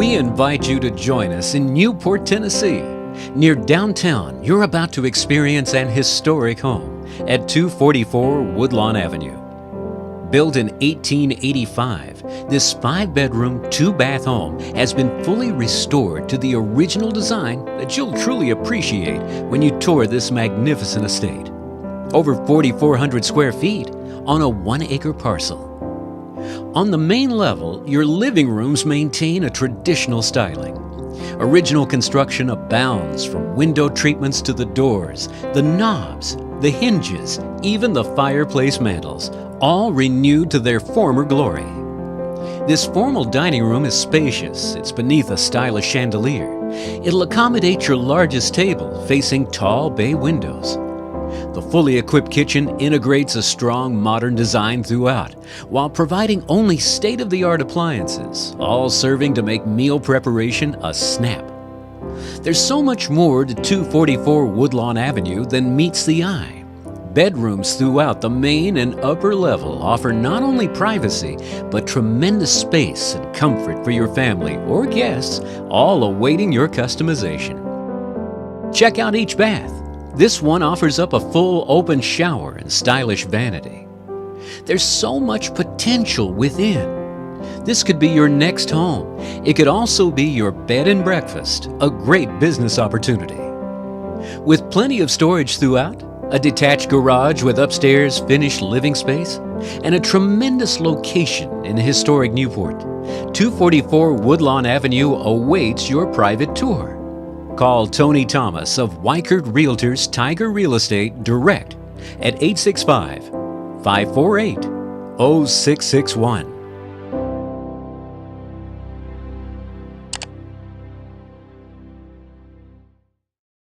We invite you to join us in Newport, Tennessee. Near downtown, you're about to experience an historic home at 244 Woodlawn Avenue. Built in 1885, this 5-bedroom, 2-bath home has been fully restored to the original design that you'll truly appreciate when you tour this magnificent estate. Over 4,400 square feet on a 1-acre parcel. On the main level, your living rooms maintain a traditional styling. Original construction abounds, from window treatments to the doors, the knobs, the hinges, even the fireplace mantles, all renewed to their former glory. This formal dining room is spacious. It's beneath a stylish chandelier. It'll accommodate your largest table, facing tall bay windows. The fully equipped kitchen integrates a strong modern design throughout, while providing only state-of-the-art appliances, all serving to make meal preparation a snap. There's so much more to 244 Woodlawn Avenue than meets the eye. Bedrooms throughout the main and upper level offer not only privacy, but tremendous space and comfort for your family or guests, all awaiting your customization. Check out each bath. This one offers up a full open shower and stylish vanity. There's so much potential within. This could be your next home. It could also be your bed and breakfast, a great business opportunity. With plenty of storage throughout, a detached garage with upstairs finished living space, and a tremendous location in historic Newport, 244 Woodlawn Avenue awaits your private tour. Call Tony Thomas of Weichert Realtors Tiger Real Estate direct at 865-548-0661.